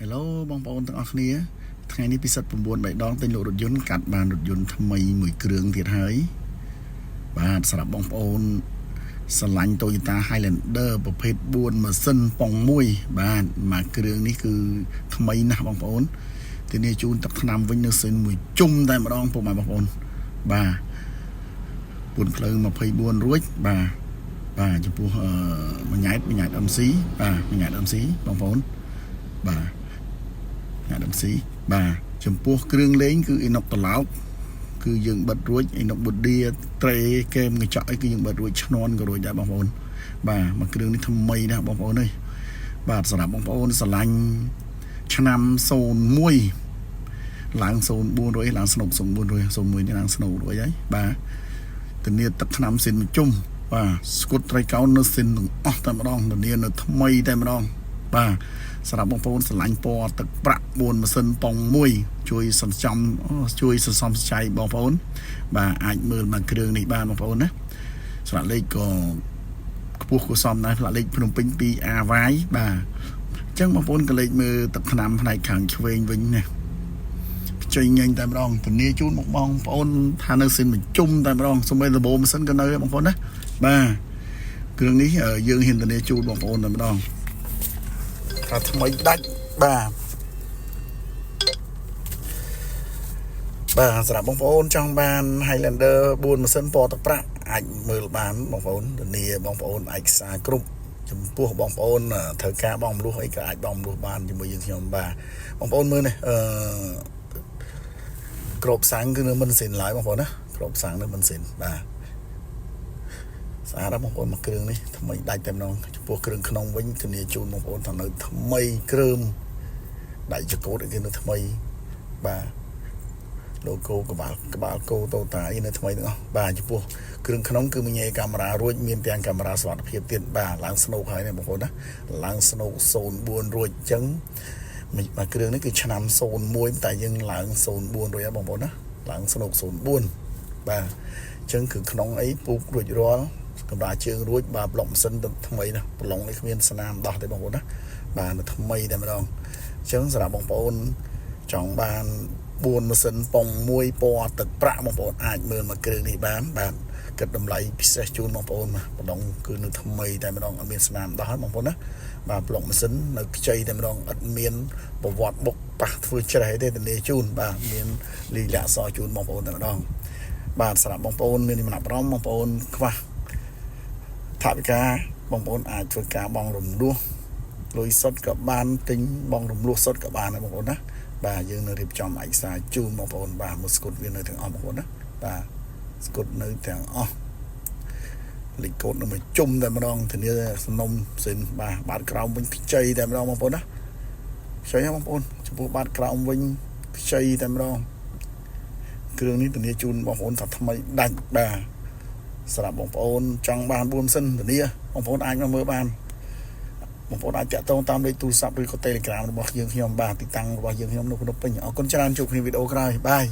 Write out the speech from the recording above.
Hello បងប្អូនទាំងអស់គ្នាថ្ងៃនេះពិសិដ្ឋ9 3ដងទិញលក់រថយន្តកាត់បានរថយន្តថ្មីមួយគ្រឿងទៀតហើយបាទសម្រាប់បងប្អូនស្រឡាញ់ Toyota Highlander ប្រភេទ4ម៉ាស៊ីនប៉ុង1បាទមួយគ្រឿងនេះគឺថ្មីណាស់បងប្អូនទីនេះជូនទឹកថ្នាំវិញនៅសិនមួយជុំតែម្ដងពុកម៉ែបងប្អូនបាទពួនភ្លើង24រួចបាទចំពោះមួយញ៉ែតMC បាទមួយញ៉ែត MC បងប្អូនបាទអ្នកដំស៊ីបាទចំពោះគ្រឿងលេងគឺអ៊ីណុកត្រឡោកគឺយើងបិទរួចអ៊ីណុកបូឌីត្រេកេមកញ្ចក់អីគឺយើងបិទរួចឈ្នន់ក៏រួចដែរបងប្អូនបាទមួយគ្រឿងនេះថ្មីណាស់បងប្អូនអើយបាទសម្រាប់បងប្អូនស្រឡាញ់ឆ្នាំ01ឡើង0400ឡើងស្នូក0400 01នេះឡើងស្នូករួចហើយបាទធានាទឹកថ្នាំសិនមួយជុំបាទស្គុតត្រីកោណនៅសិនទាំងអស់តែម្ដងធានានៅថ្មីតែម្ដងបាទសម្រាប់បងប្អូនស្រឡាញ់ពណ៌ទឹកប្រាក់4ម៉ាស៊ីនប៉ុង1ជួយសន្សំសំចៃបងប្អូនបាទអាចមើលមកគ្រឿងនេះបានបងប្អូនណាស្លាកលេខក៏ខ្ពស់គួរសមដែរស្លាកលេខភ្នំពេញ 2AY បាទអញ្ចឹងបងប្អូនក៏លេខមើលទឹកថ្នាំផ្នែកខាងឆ្វេងវិញណាចេញញតែម្ដងធានាជូនមកបងប្អូនថានៅសិនបញ្ជុំតែម្ដងសូម្បីតែបូម៉ាស៊ីនក៏នៅបងប្អូនណាបាទគ្រឿងនេះយើងហ៊ានធានាជូនបងប្អូនតែម្ដងថាថ្មីដាច់បាទសម្រាប់បងប្អូនចង់បាន Highlander 4ម៉ាស៊ីនពណ៌ទឹកប្រាក់អាចមើលបានបងប្អូនធានាបងប្អូនឯកសារគ្រប់ចំពោះបងប្អូនត្រូវការបងមលុះអីក៏អាចបងមលុះបានជាមួយយើងខ្ញុំបាទបងប្អូនមើលនេះក្របសាំងគឺនៅមិនសិនឡើយបងប្អូនណាក្របសាំងនៅមិនសិនបាទស្អាតបងប្អូនមកគ្រឿងនេះថ្មីដាច់តែម្ដងចំពោះគ្រឿងក្នុងវិញធានាជូនបងប្អូនថានៅថ្មីគ្រើមដៃចកោតគេនៅថ្មីបាទ logo ក្បាលគោតូតាអីនៅថ្មីទាំងអស់បាទចំពោះគ្រឿងក្នុងគឺមានកាមេរ៉ារួចមានទាំងកាមេរ៉ាសុវត្ថិភាពទៀតបាទឡើងស្នូកហើយណាបងប្អូនណាឡើងស្នូក04រួចអញ្ចឹងមកគ្រឿងនេះគឺឆ្នាំ01តែយើងឡើង04រួចហើយបងប្អូនណាឡើងស្នូក04បាទអញ្ចឹងគឺក្នុងអីពូករួចរាល់កម្រាលជើងរួចបាទប្លុកម៉ាស៊ីនថ្មីណាប្រឡងនេះគ្មានស្នាមដោះទេបងប្អូនណាបាទនៅថ្មីតែម្ដងអញ្ចឹងសម្រាប់បងប្អូនចង់បាន4ម៉ាស៊ីនប៉ុង1ពណ៌ទឹកប្រាក់បងប្អូនអាចមើលមកគ្រឿងនេះបានបាទគិតតម្លៃពិសេសជូនបងប្អូនមកម្ដងគឺនៅថ្មីតែម្ដងអត់មានស្នាមដោះបងប្អូនណាបាទប្លុកម៉ាស៊ីននៅខ្ចីតែម្ដងអត់មានប្រវត្តិបុកប៉ះធ្វើច្រេះទេធានាជូនបាទមានលីលាក់សជូនបងប្អូនតែម្ដងបាទសម្រាប់បងប្អូនមានចំណាប់អារម្មណ៍បងប្អូនខ្វះថវិកាបងប្អូនអាចធ្វើការបងរំលោះលុយសុទ្ធក៏បានទិញបងរំលោះសុទ្ធក៏បានដែរបងប្អូនណាបាទយើងនៅរៀបចំឯកសារជូនបងប្អូនបាទមួយស្គុតវានៅទាំងអស់បងប្អូនណាបាទស្គុតនៅទាំងអស់លេខកូដនៅមួយជុំតែម្ដងធានាសំណុំសិនបាទបាតក្រោមវិញខ្ចីតែម្ដងបងប្អូនណាខ្ចីបងប្អូនចំពោះបាតក្រោមវិញខ្ចីតែម្ដងគ្រឿងនេះធានាជូនបងប្អូនថាថ្មីដាច់បាទសម្រាប់បងប្អូនចង់បាន4ម៉ាស៊ីនធានាបងប្អូនអាចមកមើលបានបងប្អូនអាចតាក់ទងតាមលេខទូរស័ព្ទឬក៏ Telegram របស់យើងខ្ញុំបាទទីតាំងរបស់យើងខ្ញុំនៅភ្នំពេញអរគុណច្រើនជួបគ្នាវីដេអូក្រោយបាយ